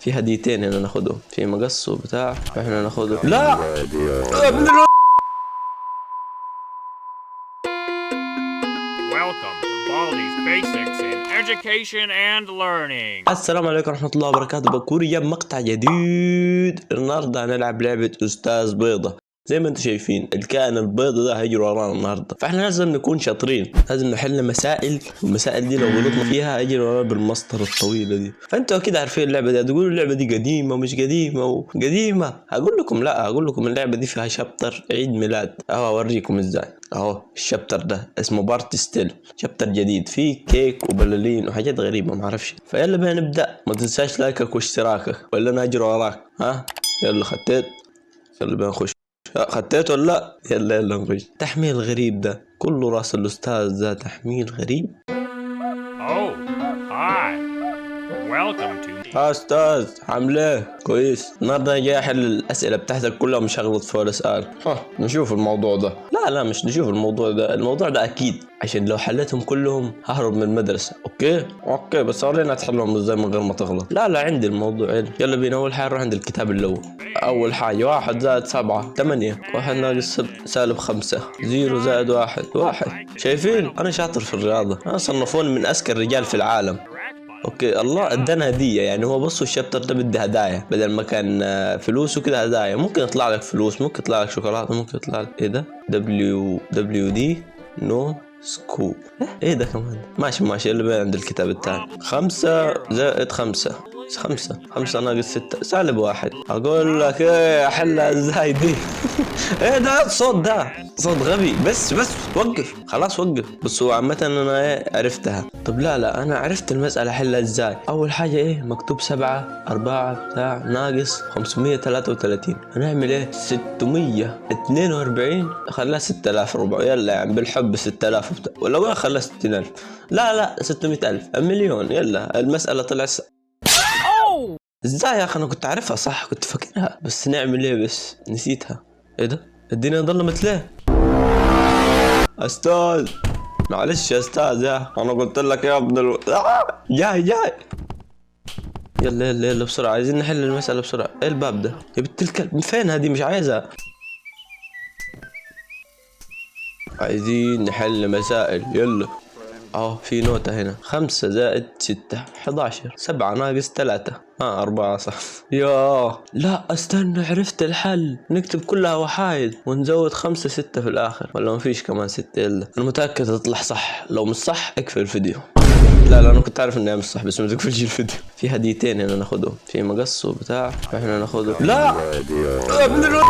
في هديتين هنا ناخدهم، في مقص وبتاع، احنا ناخده. لا ابن Welcome to Baldi's Basics in Education and Learning. السلام عليكم ورحمة الله وبركاته. بكون يا مقطع جديد. النهارده هنلعب لعبة أستاذ بيضة. زي ما انتم شايفين الكائن البيض ده هيجري ورانا النهارده، فاحنا لازم نكون شاطرين، لازم نحل مسائل، والمسائل دي لو غلطنا فيها هيجري ورانا بالمسطرة الطويلة دي. فانتوا اكيد عارفين اللعبة دي. هتقولوا اللعبة دي قديمة ومش قديمة وقديمة. هقول لكم لا، هقول لكم اللعبة دي فيها شابتر عيد ميلاد. اوريكم ازاي. اهو الشابتر ده اسمه بارتي ستيل، شابتر جديد فيه كيك وبلالين وحاجات غريبة ما اعرفش. فيلا بينا نبدأ. ما تنساش لايكك واشتراكك ولا انا اجري وراك. ها يلا خطيت، يلا بينا نخش. خطيت ولا لا؟ يلا نخش. تحميل غريب ده كله راس الاستاذ ده تحميل غريب. Oh, hi. Welcome to استاذ عامل ايه؟ كويس. النهارده جاي احل الاسئله بتاعتك كلها، مش هغلط في ولا سؤال. نشوف الموضوع ده. لا مش نشوف الموضوع ده، الموضوع ده اكيد، عشان لو حلتهم كلهم ههرب من المدرسه. اوكي بس ورينا تحلهم ازاي من غير ما تغلط. لا عندي الموضوع عندي. يلا بينا. اول حاجه نروح عند الكتاب الاول. اول حاجه 1 زائد 7 8، 1 ناقص سالب 5، 0 زائد 1 1. شايفين انا شاطر في الرياضه، انا صنفوني من اذكى الرجال في العالم. اوكي الله ادانا هديه. يعني هو بصوا الشابتر ده بدي هدايا بدل ما كان فلوس وكده. هدايا ممكن يطلع لك فلوس، ممكن يطلع لك شوكولاته، ممكن يطلع لك ايه ده WD نو سكوب. ايه ده كمان؟ ماشي اللي بين عند الكتاب الثاني. 5 زائد 5 5 ناقص 6 سالب 1. اقول لك ايه احلها ازاي دي؟ ايه ده الصوت ده؟ صوت غبي. بس وقف خلاص وقف. بس هو عامة انا ايه عرفتها. طب لا انا عرفت المسألة احلها ازاي. اول حاجة ايه مكتوب 7 4 بتاع ناقص 533. هنعمل ايه 642 خليها 6400. يلا يعني بالحب 6000 ولا وين خليها 60000. لا 600000 مليون. يلا المسألة طلعت ازاي يا اخي؟ انا كنت عارفها صح، كنت فاكرها، بس نعمل ايه بس نسيتها. ايه ده الدنيا ضلمت ليه؟ استاذ معلش يا استاذ، انا قلت لك يا ابن جاي يلا بسرعه، عايزين نحل المساله بسرعه. ايه الباب ده يا بنت الكلب؟ من فين هذه؟ مش عايزها. عايزين نحل مسائل. يلا في نوتة هنا. 5 زائد 6 11، 7 ناقص 3 4 صح. لا استنى، عرفت الحل. نكتب كلها وحايد ونزود 5 6 في الاخر، ولا ما فيش كمان 6؟ الا انا متأكد تطلع صح. لو مش صح اقفل الفيديو. لا انا كنت عارف انها مش صح، بس ما تقفلش الفيديو. في هديتين هنا ناخدهم، في مقص وبتاع، احنا ناخده. لا ابن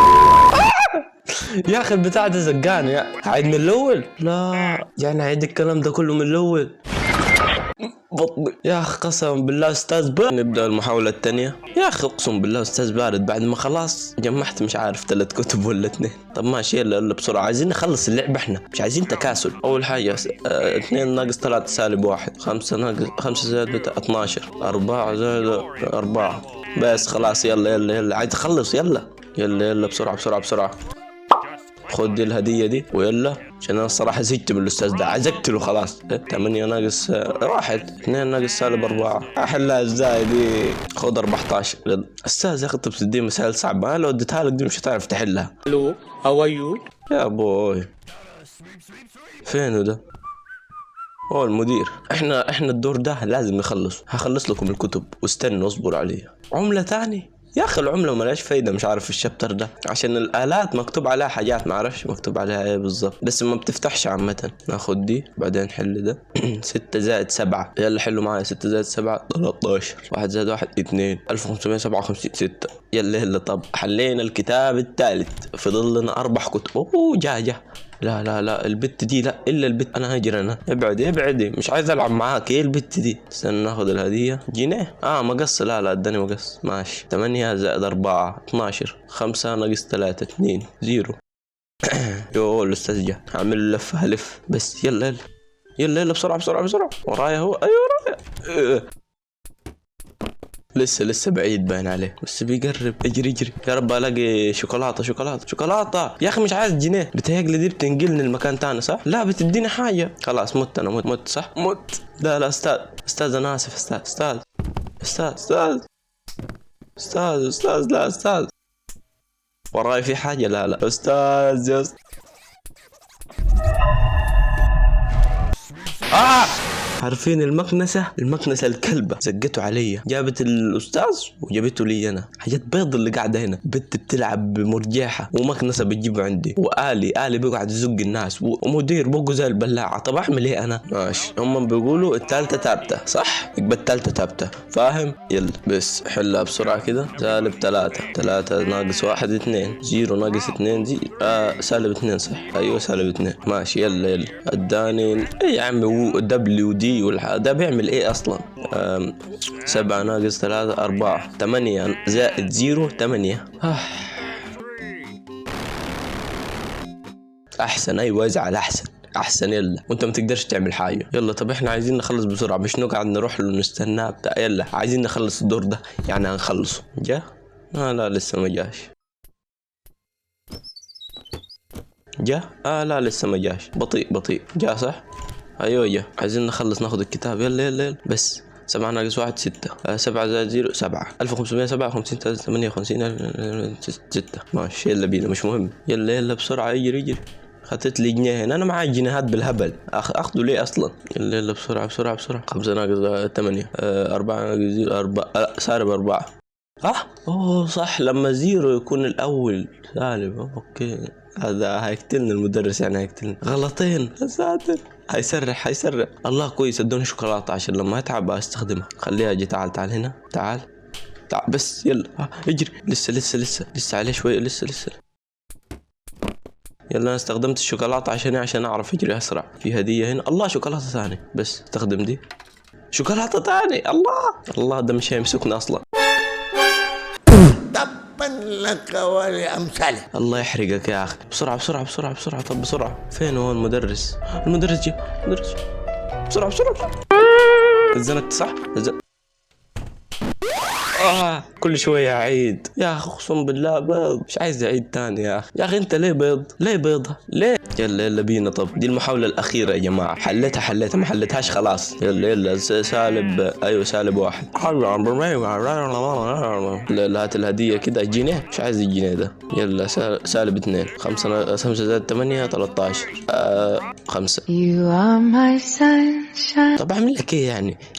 يا اخي البتاع ده زقاني. عيد من الاول. لا يعني عيد الكلام ده كله من الاول. بطني يا اخي قسما بالله استاذ بارد. نبدا المحاوله الثانيه. يا اخي اقسم بالله استاذ بارد بعد ما خلاص جمعت مش عارف 3 كتب ولا 2. طب ماشي يلا بسرعه، عايزين نخلص اللعبه احنا، مش عايزين تكاسل. اول حاجه 2 ناقص 3 سالب 1، 5 ناقص 5 زائد 12، 4 زائد 4. بس خلاص يلا عايز اخلص. يلا بسرعه. خد دي الهدية دي ويلا، عشان انا الصراحة زهقت من الاستاذ ده، عايز اقتله خلاص. 8 ناقص 1، 2 ناقص سالب 4. احلها ازاي دي؟ خد 14. استاذ يا اخي انت بتديني مسائل صعبة، انا لو اديتها لك دي مش هتعرف تحلها. Hello, how are you? يا بوي فينه ده؟ هو المدير. احنا الدور ده لازم نخلص. هخلص لكم الكتب واستنوا اصبروا عليها. عملة تاني يا اخي، العملة ملاش فايدة. مش عارف الشابتر ده عشان الآلات مكتوب عليها حاجات ما اعرفش مكتوب عليها ايه بالضبط، بس ما بتفتحش عامة. ناخد دي بعدين حل ده. 6 زائد 7. يلا حلوا معايا. 6 زائد 7 13، 1 زائد 1 2، 1557 6. يلا طب حلينا الكتاب الثالث، فضل لنا 4 كتب. جا لا البت دي لا، الا البت. انا هاجر انا. ابعدي مش عايز العب معاك. ايه البت دي؟ استنى ناخذ الهديه. جنيه مقص. لا اداني مقص. ماشي 8 زائد 4 12، 5 ناقص 3 2 0. الاستاذ جا. هعمل لفه هلف بس. يلا بسرعه ورايا هو. ايوه ورايا. لسه بعيد باين عليه، بس بيقرب. اجري يا رب الاقي شوكولاته. يا اخي مش عايز جنيه. بتهيألي دي بتنقلني المكان تاني صح؟ لا بتديني حاجه. خلاص مت انا. مت صح. لا استاذ انا اسف. استاذ استاذ لا استاذ، وراي في حاجة. لا استاذ يا استاذ. عارفين المكنسة الكلبة زقته علي، جابت الأستاذ وجابته لي أنا. حاجات بيض اللي قاعدة هنا، بنت بتلعب بمرجاحة ومكنسة بتجيبه عندي، وآلي بيقعد يزق الناس، ومدير بقه زي البلاعة. طب أعمل إيه أنا؟ ماشي، هم بيقولوا التالتة تابتة صح؟ يبقى التالتة تابتة، فاهم؟ يلا بس حلها بسرعة كده. -3 ناقص 1 2، 0 ناقص 2 -2 صح؟ أيوة -2. ماشي يلا اداني ايه يا عمي، دبليو دي ده بيعمل ايه اصلا؟ 7 ناقص 3 4، 8 زائد 0 8. احسن، ايوه ازعل احسن. يلا وانت ما تقدرش تعمل حاجه. يلا طب احنا عايزين نخلص بسرعه، مش نقعد نروح له نستناه بتاع. يلا عايزين نخلص الدور ده، يعني هنخلصه. جا؟ لا لسه ما جاش. جا؟ لا لسه ما جاش، بطيء. جا صح؟ ايوه جا. عايزين نخلص ناخذ الكتاب. يلا بس. 7 ناقص 1 6، 7 زائد 0 7، 1557 58 6. ماشي يلا بينا، مش مهم. يلا بسرعة، اجري. خدت لي جنيهين، انا معي جنيهات بالهبل، اخذوا ليه اصلا؟ يلا بسرعة. 5 ناقص 8، 4 ناقص 0 4 سالب 4. اوه صح، لما 0 يكون الاول سالب. اوكي هذا هيقتلني المدرس، يعني هيقتلني غلطين. يا ساتر، هيسرح. الله كويس، ادوني شوكولاتة عشان لما اتعب استخدمها. خليها اجي. تعال هنا، تعال بس. يلا اجري. لسه عليه شوي. لسه. يلا انا استخدمت الشوكولاتة عشان اعرف اجري اسرع. في هدية هنا. الله شوكولاتة ثانية، بس استخدم دي. شوكولاتة ثانية. الله ده مش هيمسكنا اصلا. لك ولأمثاله. الله يحرقك يا اخي. بسرعة. طب بسرعة، فين هو المدرس جه. بسرعة. اتزنقت صح؟ كل شوية أعيد يا أخي، أقسم بالله بيض. مش عايز أعيد تاني يا أخي أنت ليه بيضة ليه؟ يلا بينا. طب دي المحاولة الأخيرة يا جماعة. حليتها ما حليتهاش خلاص. يلا سالب. أيوة سالب 1. لا هات الهدية كده. جنيه مش عايز الجنيه ده. يلا سالب 2. 5 زائد 8 13. 5. طب أعمل لك إيه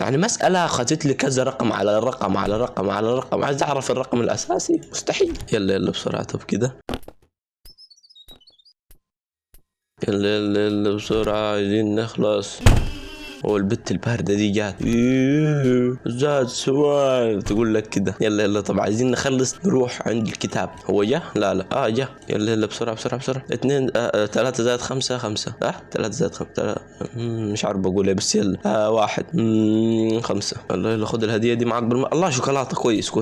يعني مسألة أخذت لي كذا رقم على رقم. عايز أعرف الرقم الأساسي، مستحيل. يلا بسرعة. طب كده يلا بسرعة، عايزين نخلص. والبت الباردة دي جات زاد سؤال تقول لك كده. يلا طب عايزين نخلص، نروح عند الكتاب. هو جا؟ لا جا. يلا بسرعة. 2 3 زائد 5 5. 3 زائد 5 مش عارف بقول ايه، بس يلا 1 5. يلا خد الهدية دي معك الله شوكولاتة. كويس.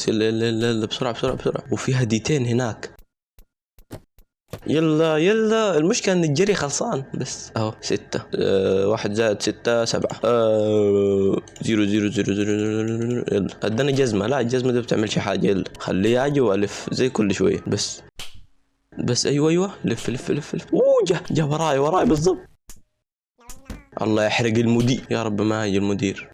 يلا بسرعة. وفي هديتين هناك. يلا المشكلة ان الجري خلصان بس. اهو 6. 1 زائد 6 7. 0 يلا اداني جزمة. لا الجزمة دي بتعملش حاجة. يلا خليه اجي والف زي كل شوية. بس ايوه لف. جا وراي بالضبط. الله يحرق المدير، يا رب ما يجي المدير.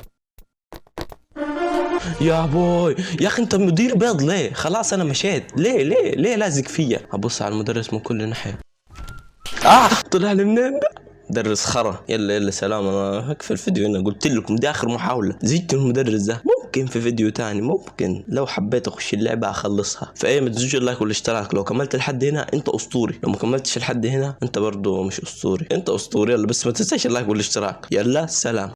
يا بوي يا اخي، انت مدير بيض ليه؟ خلاص انا مشيت. ليه لازق فيا؟ ابص على المدرس من كل ناحيه. طلع لي منين ده؟ مدرس خرا. يلا سلام، انا هقفل الفيديو هنا. قلت لكم دي اخر محاوله. زيت المدرس ده ممكن في فيديو تاني، ممكن لو حبيت اخش اللعبه اخلصها. فايه ما تنسوش اللايك والاشتراك. لو كملت لحد هنا انت اسطوري، لو ما كملتش لحد هنا انت برضو مش اسطوري، انت اسطوري. يلا بس ما تنساش اللايك والاشتراك. يلا سلام.